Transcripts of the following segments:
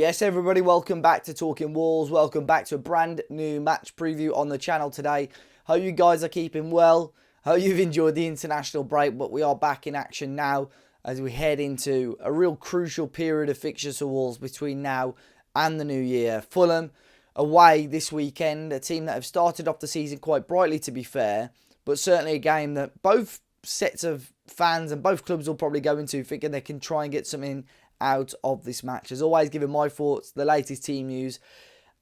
Yes, everybody, welcome back to Talking Wolves. Welcome back to a brand new match preview on the channel today. Hope you guys are keeping well. Hope you've enjoyed the international break, but we are back in action now as we head into a real crucial period of fixtures for Wolves between now and the new year. Fulham away this weekend, a team that have started off the season quite brightly, to be fair, but certainly a game that both sets of fans and both clubs will probably go into thinking they can try and get something out of this match. As always, giving my thoughts, the latest team news,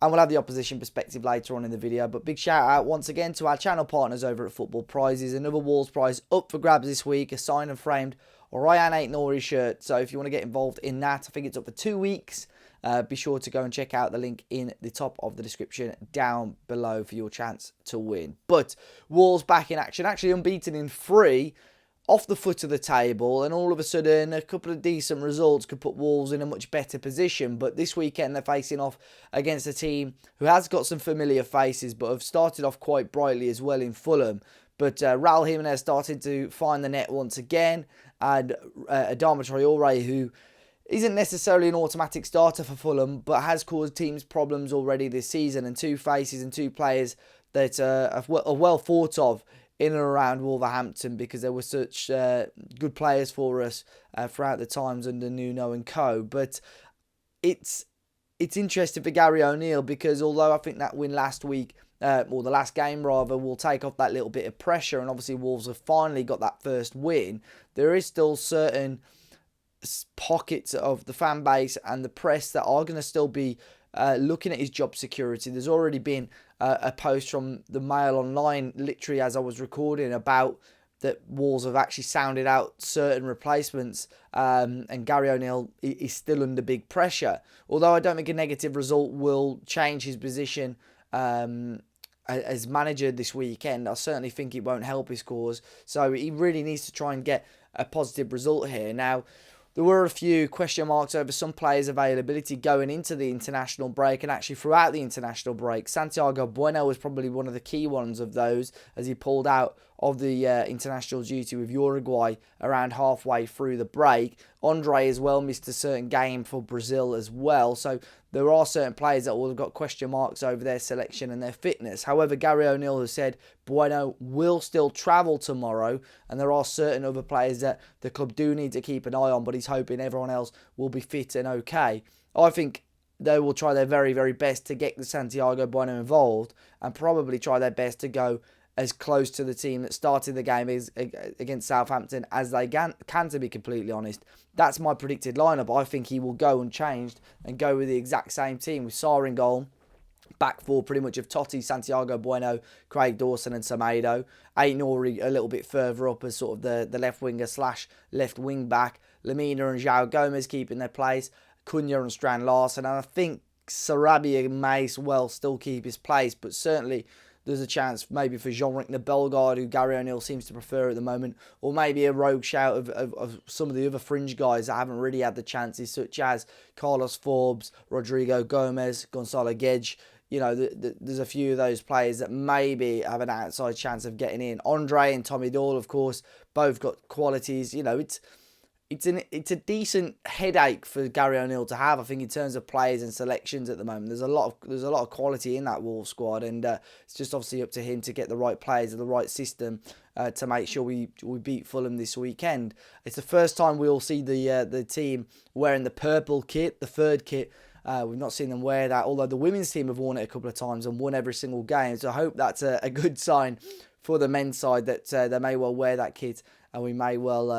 and we'll have the opposition perspective later on in the video. But big shout out once again to our channel partners over at Football Prizes. Another Wolves prize up for grabs this week, a signed and framed Ryan Aït-Nouri shirt. So if you want to get involved in that, I think it's up for 2 weeks. Be sure to go and check out the link in the top of the description down below for your chance to win. But Wolves back in action, actually unbeaten in 3, off the foot of the table, and all of a sudden a couple of decent results could put Wolves in a much better position. But this weekend they're facing off against a team who has got some familiar faces but have started off quite brightly as well in Fulham. But Raul Jimenez started to find the net once again, and Adama Traore, who isn't necessarily an automatic starter for Fulham but has caused teams problems already this season, and two faces and two players that are well thought of in and around Wolverhampton because they were such good players for us throughout the times under Nuno and co. But it's interesting for Gary O'Neill because although I think that win last week, or the last game rather, will take off that little bit of pressure, and obviously Wolves have finally got that first win, there is still certain pockets of the fan base and the press that are going to still be looking at his job security. There's already been a post from the Mail Online, literally as I was recording, about that Wolves have actually sounded out certain replacements, and Gary O'Neill is still under big pressure. Although I don't think a negative result will change his position as manager this weekend, I certainly think it won't help his cause. So he really needs to try and get a positive result here. Now, there were a few question marks over some players' availability going into the international break and actually throughout the international break. Santiago Bueno was probably one of the key ones of those as he pulled out of the international duty with Uruguay around halfway through the break. Andre as well missed a certain game for Brazil as well. So there are certain players that will have got question marks over their selection and their fitness. However, Gary O'Neill has said Bueno will still travel tomorrow, and there are certain other players that the club do need to keep an eye on, but he's hoping everyone else will be fit and okay. I think they will try their very, very best to get the Santiago Bueno involved and probably try their best to go as close to the team that started the game against Southampton as they can, to be completely honest. That's my predicted lineup. I think he will go unchanged and go with the exact same team with Sarr in goal. Back four pretty much of Totti, Santiago Bueno, Craig Dawson and Semedo. Aït-Nouri a little bit further up as sort of the left winger / left wing back. Lemina and João Gomez keeping their place. Cunha and Strand Larsen. And I think Sarabia may well still keep his place, but certainly there's a chance maybe for Jean-Ric Bellegarde, who Gary O'Neill seems to prefer at the moment, or maybe a rogue shout of some of the other fringe guys that haven't really had the chances, such as Carlos Forbes, Rodrigo Gomez, Gonzalo Guedes. You know, there's a few of those players that maybe have an outside chance of getting in. Andre and Tommy Doyle, of course, both got qualities. You know, it's a decent headache for Gary O'Neill to have, I think, in terms of players and selections at the moment. There's a lot of quality in that Wolves squad, and it's just obviously up to him to get the right players and the right system to make sure we beat Fulham this weekend. It's the first time we'll see the team wearing the purple kit, the third kit. We've not seen them wear that, although the women's team have worn it a couple of times and won every single game. So I hope that's a good sign for the men's side that they may well wear that kit, and we may well,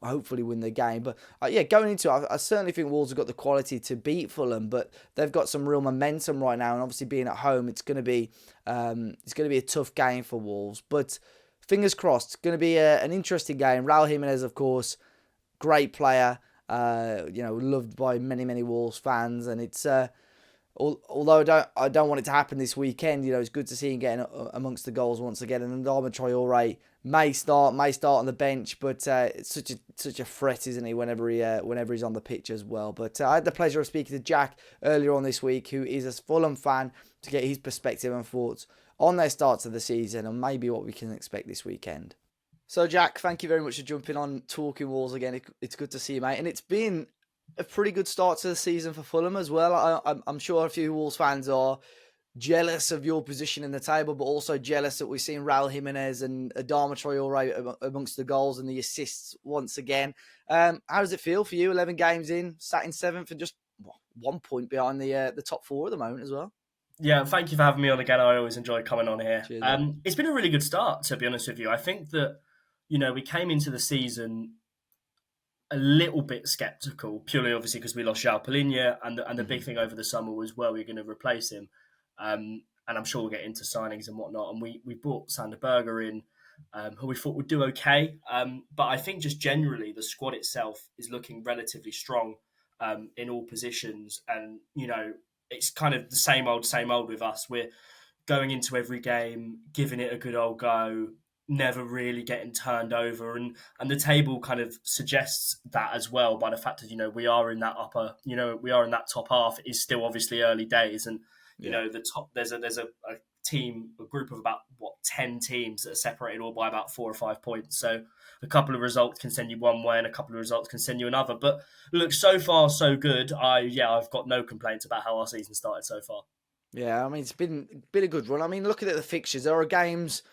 hopefully win the game. But yeah, going into it, I certainly think Wolves have got the quality to beat Fulham, but they've got some real momentum right now, and obviously being at home, it's going to be a tough game for Wolves. But fingers crossed, it's going to be an interesting game. Raul Jimenez, of course, great player, loved by many Wolves fans, and it's although I don't want it to happen this weekend, it's good to see him getting amongst the goals once again. And Adama Traore may start on the bench, but it's such a threat, isn't he? Whenever he's on the pitch as well. But I had the pleasure of speaking to Jack earlier on this week, who is a Fulham fan, to get his perspective and thoughts on their starts of the season and maybe what we can expect this weekend. So, Jack, thank you very much for jumping on Talking Wolves again. It's good to see you, mate. And it's been a pretty good start to the season for Fulham as well. I'm sure a few Wolves fans are jealous of your position in the table, but also jealous that we've seen Raul Jimenez and Adama Traore amongst the goals and the assists once again. How does it feel for you? 11 games in, sat in seventh, and just 1 point behind the top four at the moment as well. Yeah, thank you for having me on again. I always enjoy coming on here. Cheers, mate. It's been a really good start, to be honest with you. I think that, we came into the season a little bit sceptical, purely obviously because we lost João Palhinha, and the big thing over the summer was where we're going to replace him. And I'm sure we'll get into signings and whatnot. And we brought Sander Berger in, who we thought would do okay. But I think just generally the squad itself is looking relatively strong in all positions. And, it's kind of the same old with us. We're going into every game, giving it a good old go, never really getting turned over, and the table kind of suggests that as well by the fact that we are in that we are in that top half. It is still obviously early days, and Yeah. the top there's a team, a group of about 10 teams that are separated all by about 4 or 5 points. So a couple of results can send you one way, and a couple of results can send you another. But look, so far so good. I've got no complaints about how our season started so far. Yeah, I mean, it's been a good run. I mean, looking at the fixtures, there are games,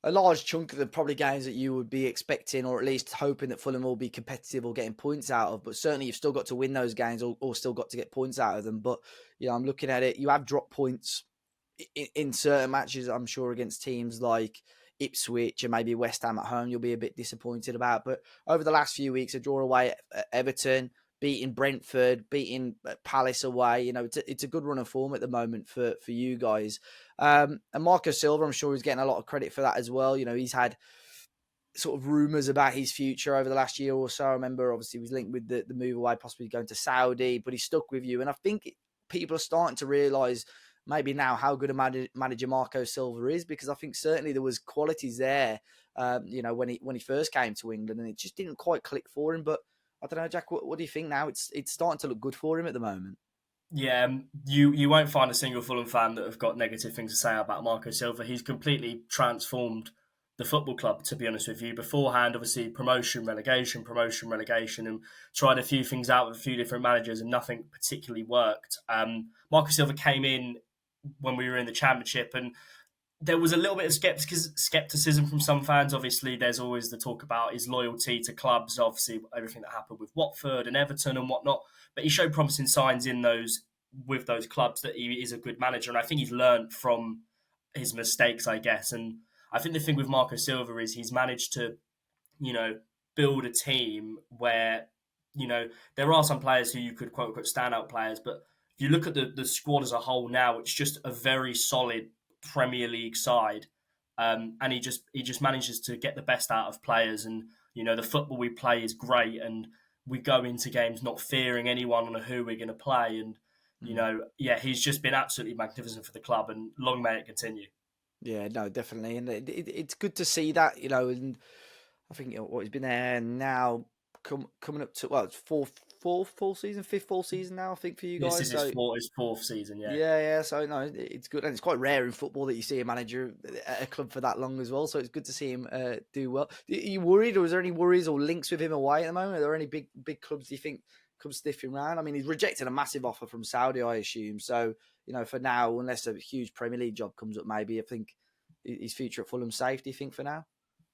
a large chunk of the probably games that you would be expecting, or at least hoping that Fulham will be competitive or getting points out of. But certainly, you've still got to win those games, or still got to get points out of them. But I'm looking at it. You have dropped points in certain matches. I'm sure against teams like Ipswich and maybe West Ham at home, you'll be a bit disappointed about. But over the last few weeks, a draw away at Everton, beating Brentford, beating Palace away. It's a good run of form at the moment for you guys. And Marco Silva, I'm sure he's getting a lot of credit for that as well. He's had sort of rumours about his future over the last year or so. I remember obviously he was linked with the move away, possibly going to Saudi, but he stuck with you. And I think people are starting to realise maybe now how good a manager Marco Silva is, because I think certainly there was qualities there, when he first came to England, and it just didn't quite click for him. But I don't know, Jack, what do you think now? It's starting to look good for him at the moment. Yeah, you won't find a single Fulham fan that have got negative things to say about Marco Silva. He's completely transformed the football club, to be honest with you. Beforehand, obviously, promotion, relegation, and tried a few things out with a few different managers, and nothing particularly worked. Marco Silva came in when we were in the Championship, and there was a little bit of skepticism from some fans. Obviously, there's always the talk about his loyalty to clubs, obviously everything that happened with Watford and Everton and whatnot. But he showed promising signs with those clubs that he is a good manager, and I think he's learned from his mistakes, I guess. And I think the thing with Marco Silva is he's managed to, you know, build a team where, there are some players who you could quote unquote standout players, but if you look at the squad as a whole now, it's just a very solid Premier League side, and he just manages to get the best out of players. And the football we play is great, and we go into games not fearing anyone on who we're going to play. And he's just been absolutely magnificent for the club, and long may it continue. Yeah, no, definitely, and it's good to see that, and I think he's been there now, coming up to it's fourth full season, fifth full season now, I think, for you This guys. is So his fourth season, yeah. yeah. So no, it's good, and it's quite rare in football that you see a manager at a club for that long as well. So it's good to see him do well. Are you worried, or is there any worries or links with him away at the moment? Are there any big clubs do you think come sniffing around? I mean, he's rejected a massive offer from Saudi, I assume. So for now, unless a huge Premier League job comes up, maybe I think his future at Fulham's safe. Do you think for now?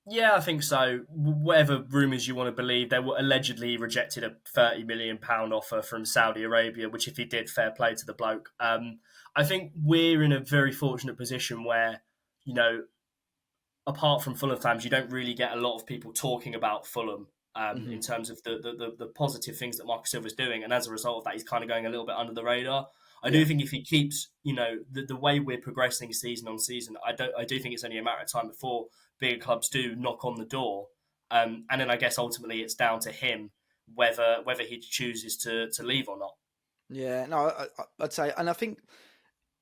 Yeah, I think so. Whatever rumours you want to believe, they were allegedly rejected a £30 million offer from Saudi Arabia, which if he did, fair play to the bloke. I think we're in a very fortunate position where, you know, apart from Fulham fans, you don't really get a lot of people talking about Fulham Hmm. in terms of the positive things that Marcus Silva's doing. And as a result of that, he's kind of going a little bit under the radar. I do Yeah. think if he keeps, the way we're progressing season on season, I do think it's only a matter of time before bigger clubs do knock on the door. And then I guess ultimately it's down to him whether he chooses to leave or not. Yeah, no, I'd say, and I think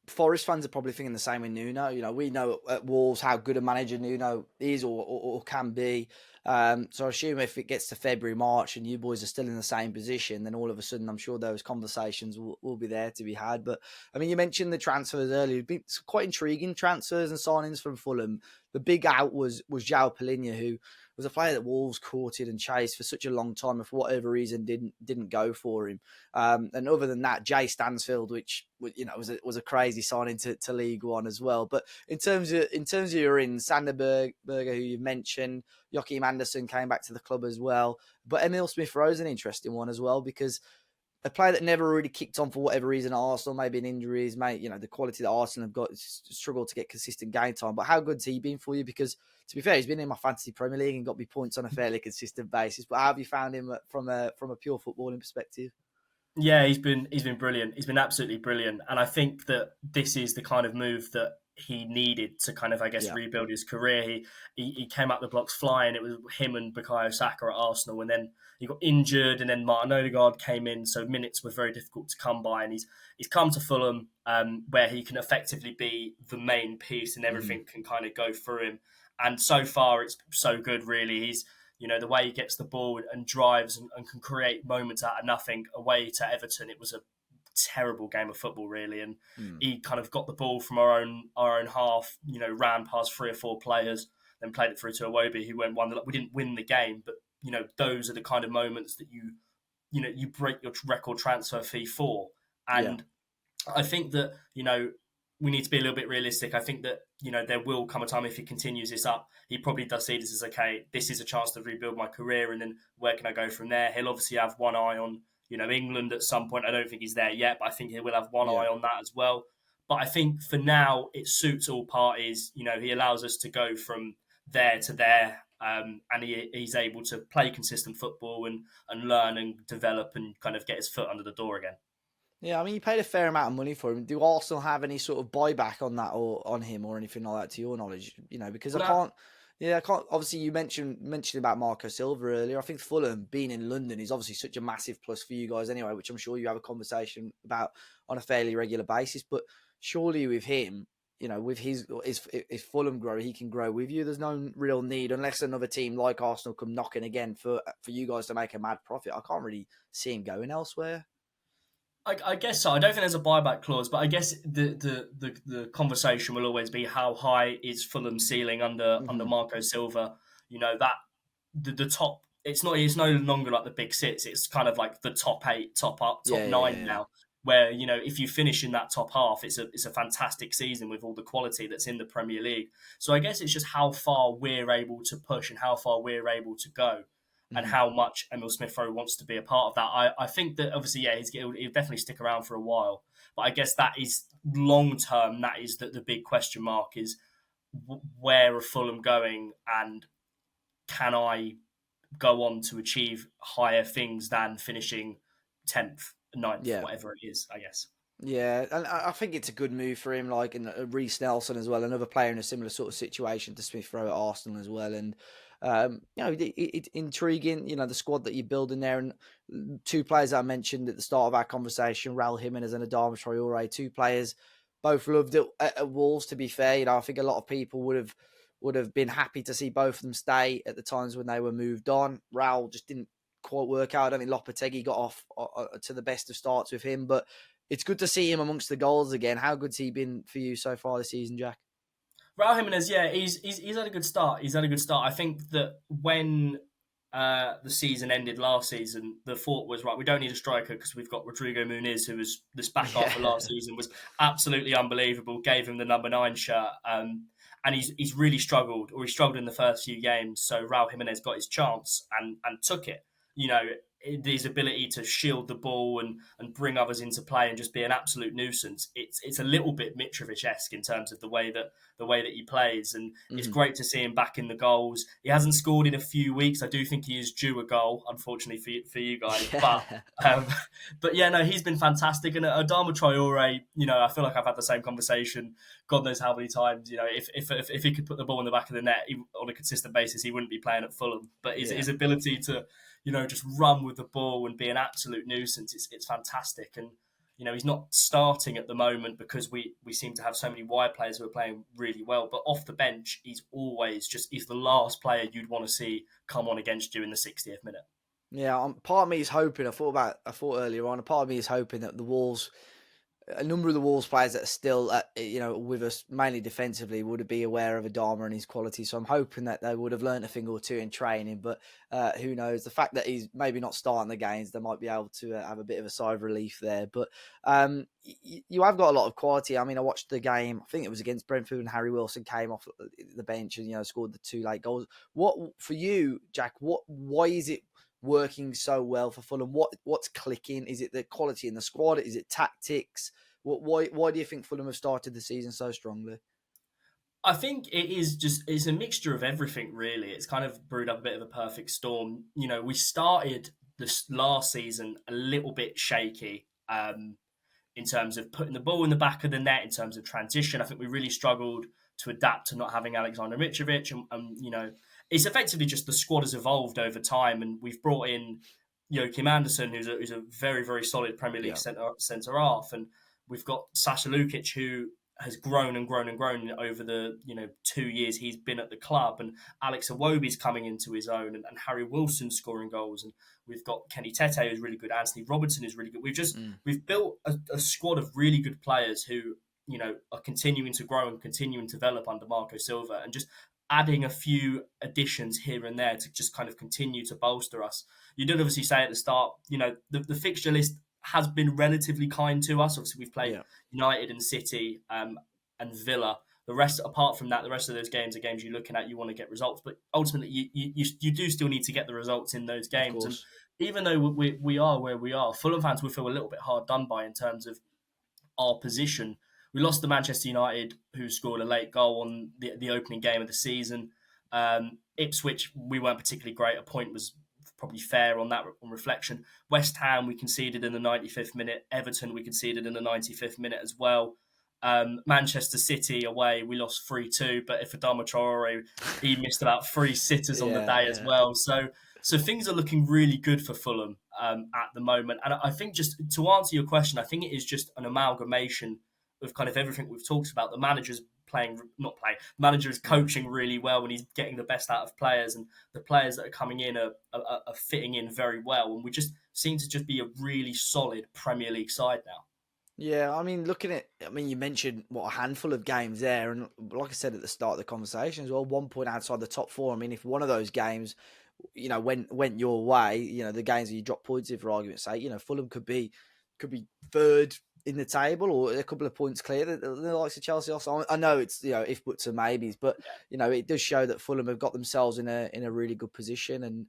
Forest fans are probably thinking the same with Nuno. We know at Wolves how good a manager Nuno is or can be. So I assume if it gets to February, March, and you boys are still in the same position, then all of a sudden I'm sure those conversations will be there to be had. But I mean, you mentioned the transfers earlier. It's quite intriguing transfers and signings from Fulham. The big out was João Palhinha, who was a player that Wolves courted and chased for such a long time, and for whatever reason didn't go for him. And other than that, Jay Stansfield, which was a crazy signing to League One as well. But in terms of your in Sander Berger, who you mentioned, Joachim Andersen came back to the club as well. But Emil Smith Rowe is an interesting one as well, because a player that never really kicked on for whatever reason at Arsenal, maybe in injuries, the quality that Arsenal have got, struggled to get consistent game time. But how good's he been for you? Because to be fair, he's been in my fantasy Premier League and got me points on a fairly consistent basis. But how have you found him from a pure footballing perspective? Yeah, he's been brilliant. He's been absolutely brilliant, and I think that this is the kind of move that he needed to kind of, I guess, Yeah, rebuild his career. He came out the blocks flying. It was him and Bukayo Saka at Arsenal, and then he got injured, and then Martin Odegaard came in, so minutes were very difficult to come by. And he's come to Fulham, where he can effectively be the main piece, and everything can kind of go through him. And so far, it's so good. Really, the way he gets the ball and drives and can create moments out of nothing away to Everton. It was a terrible game of football, really, and he kind of got the ball from our own half. Ran past 3 or 4 players, then played it through to Iwobi, who went one. We didn't win the game, but those are the kind of moments that you break your record transfer fee for. yeah, And I think that we need to be a little bit realistic. I think that there will come a time, if he continues this up, he probably does see this as, okay, this is a chance to rebuild my career, and then where can I go from there? He'll obviously have one eye on England at some point. I don't think he's there yet, but I think he will have one yeah. eye on that as well. But I think for now it suits all parties. He allows us to go from there to there, and he's able to play consistent football and learn and develop and kind of get his foot under the door again. Yeah, I mean, you paid a fair amount of money for him. Do Arsenal have any sort of buyback on that, or on him, or anything like that, to your knowledge? Because I Well, can't. Yeah, I can't. Obviously, you mentioned about Marco Silva earlier. I think Fulham being in London is obviously such a massive plus for you guys anyway, which I'm sure you have a conversation about on a fairly regular basis. But surely with him, with his if Fulham grow, he can grow with you. There's no real need, unless another team like Arsenal come knocking again for you guys to make a mad profit. I can't really see him going elsewhere. I guess so. I don't think there's a buyback clause, but I guess the conversation will always be how high is Fulham's ceiling under Hmm. Marco Silva. That the top. It's no longer like the big six. It's kind of like the top 8, top Yeah, yeah, 9 yeah. now. Where if you finish in that top half, it's a fantastic season with all the quality that's in the Premier League. So I guess it's just how far we're able to push and how far we're able to go, and Hmm. how much Emil Smith Rowe wants to be a part of that. I think that obviously, yeah, he'll definitely stick around for a while. But I guess that is long term. That is the big question mark is where are Fulham going, and can I go on to achieve higher things than finishing 10th, ninth, Yeah. whatever it is, I guess. Yeah, and I think it's a good move for him, like, and Reece Nelson as well, another player in a similar sort of situation to Smith Rowe at Arsenal as well. And it's intriguing, the squad that you're building there. And two players that I mentioned at the start of our conversation, Raul Jimenez and Adama Traore, two players both loved at Wolves. To be fair, I think a lot of people would have been happy to see both of them stay at the times when they were moved on. Raul just didn't quite work out. I don't think Lopetegui got off to the best of starts with him, but it's good to see him amongst the goals again. How good's he been for you so far this season, Jack? Raul Jimenez, yeah, he's had a good start. He's had a good start. I think that when the season ended last season, the thought was, right, we don't need a striker because we've got Rodrigo Muniz, who was this back half of last Yeah. season was absolutely unbelievable. Gave him the number 9 shirt, and he's really struggled, or he struggled in the first few games. So Raul Jimenez got his chance and took it. You know, his ability to shield the ball and bring others into play and just be an absolute nuisance. It's a little bit Mitrovic-esque in terms of the way that he plays, and it's Hmm. great to see him back in the goals. He hasn't scored in a few weeks. I do think he is due a goal, unfortunately for you guys, but. Yeah. Um, but yeah, no, he's been fantastic. And Adama Traore, I feel like I've had the same conversation God knows how many times. If he could put the ball in the back of the net on a consistent basis, he wouldn't be playing at Fulham. But Yeah. his ability to just run with the ball and be an absolute nuisance. It's fantastic. And, he's not starting at the moment because we seem to have so many wide players who are playing really well. But off the bench, he's the last player you'd want to see come on against you in the 60th minute. Yeah, part of me is hoping. I thought earlier on. A part of me is hoping that the Wolves a number of the Wolves players that are still, with us mainly defensively would be aware of Adama and his quality. So I'm hoping that they would have learned a thing or two in training. But who knows? The fact that he's maybe not starting the games, they might be able to have a bit of a sigh of relief there. But you have got a lot of quality. I mean, I watched the game. I think it was against Brentford, and Harry Wilson came off the bench and scored the 2 late goals. What for you, Jack? Why is it working so well for Fulham? What's clicking? Is it the quality in the squad? Is it tactics? Why do you think Fulham have started the season so strongly? I think it's a mixture of everything, really. It's kind of brewed up a bit of a perfect storm. We started this last season a little bit shaky. In terms of putting the ball in the back of the net, in terms of transition. I think we really struggled to adapt to not having Alexander Mitrovic. And it's effectively just the squad has evolved over time. And we've brought in Joachim Anderson, who's a very, very solid Premier League Yeah. centre half. And we've got Sasha Lukic, who has grown and grown and grown over the 2 years he's been at the club, and Alex Iwobi's coming into his own, and Harry Wilson scoring goals, and we've got Kenny Tete who's really good, Anthony Robertson is really good. We've built a squad of really good players who are continuing to grow and continuing to develop under Marco Silva, and just adding a few additions here and there to just kind of continue to bolster us. You did obviously say at the start, the fixture list has been relatively kind to us. Obviously, we've played Yeah. United and City and Villa. The rest, apart from that, the rest of those games are games you're looking at. You want to get results, but ultimately, you do still need to get the results in those Of games. And course. even though we are where we are, Fulham fans will feel a little bit hard done by in terms of our position. We lost to Manchester United, who scored a late goal on the opening game of the season. Ipswich, we weren't particularly great. A point was probably fair on that on reflection. West Ham, we conceded in the 95th minute. Everton, we conceded in the 95th minute as well. Manchester City away, we lost 3-2. But if Adama Traore, he missed about 3 sitters on the Yeah, day as yeah. well. So things are looking really good for Fulham at the moment. And I think, just to answer your question, I think it is just an amalgamation of kind of everything we've talked about. The manager's not playing. The manager is coaching really well, and he's getting the best out of players, and the players that are coming in are fitting in very well. And we just seem to just be a really solid Premier League side now. Yeah, I mean, you mentioned a handful of games there, and like I said at the start of the conversation as well, 1 point outside the top 4. I mean, if one of those games, went your way, the games that you drop points in, for argument's sake, Fulham could be third in the table or a couple of points clear. The likes of Chelsea also. I know it's if buts and maybes, but it does show that Fulham have got themselves in a really good position, and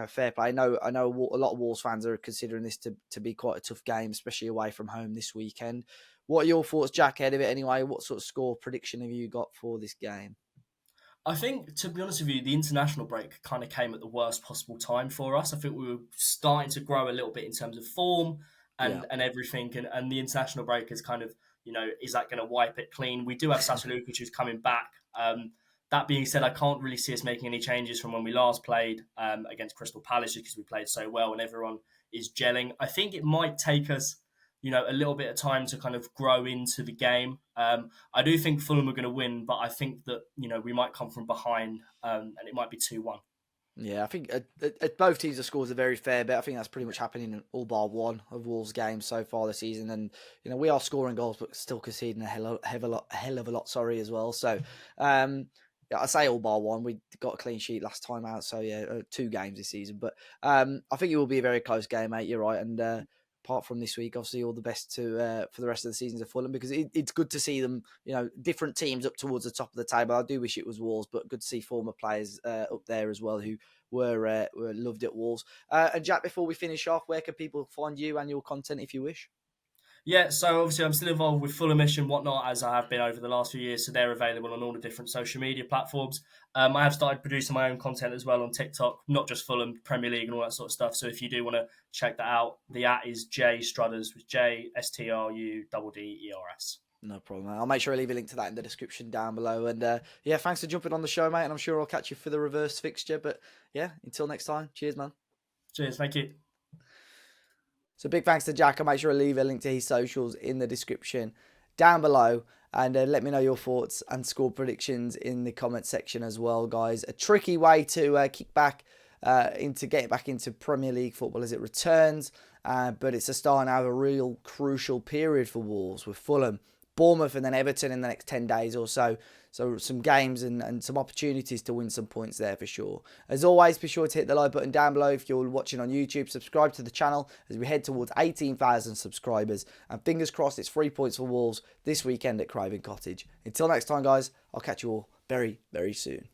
fair play. I know a lot of Wolves fans are considering this to be quite a tough game, especially away from home this weekend. What are your thoughts, Jack, ahead of it anyway? What sort of score prediction have you got for this game? I think, to be honest with you, the international break kind of came at the worst possible time for us. I think we were starting to grow a little bit in terms of form Yeah. and everything, and the international break is kind of, is that going to wipe it clean? We do have Sasha Lukic who's coming back. That being said, I can't really see us making any changes from when we last played against Crystal Palace, because we played so well and everyone is gelling. I think it might take us, a little bit of time to kind of grow into the game. I do think Fulham are going to win, but I think that we might come from behind, and it might be 2-1. Yeah, I think at both teams the scores are very fair bet. I think that's pretty much happening in all bar one of Wolves' games so far this season. And, we are scoring goals, but still conceding a hell of a lot, sorry, as well. So, yeah, I say all bar one. We got a clean sheet last time out. So, yeah, 2 games this season. But I think it will be a very close game, mate. You're right. And apart from this week, obviously, all the best for the rest of the season to Fulham, because it's good to see them, different teams up towards the top of the table. I do wish it was Wolves, but good to see former players up there as well who were loved at Wolves. And Jack, before we finish off, where can people find you and your content if you wish? Yeah, so obviously I'm still involved with Fulhamish and whatnot, as I have been over the last few years. So they're available on all the different social media platforms. I have started producing my own content as well on TikTok, not just Fulham, Premier League and all that sort of stuff. So if you do want to check that out, the is J Strudders, with JSTRUDDERS. No problem, mate. I'll make sure I leave a link to that in the description down below. And yeah, thanks for jumping on the show, mate. And I'm sure I'll catch you for the reverse fixture. But yeah, until next time, cheers, man. Cheers, thank you. So big thanks to Jack. I'll make sure I leave a link to his socials in the description down below. And let me know your thoughts and score predictions in the comment section as well, guys. A tricky way to kick back into getting back into Premier League football as it returns. but it's a start now of a real crucial period for Wolves with Fulham, Bournemouth and then Everton in the next 10 days or so. So some games and some opportunities to win some points there for sure. As always, be sure to hit the like button down below if you're watching on YouTube. Subscribe to the channel as we head towards 18,000 subscribers. And fingers crossed it's 3 points for Wolves this weekend at Craven Cottage. Until next time, guys, I'll catch you all very, very soon.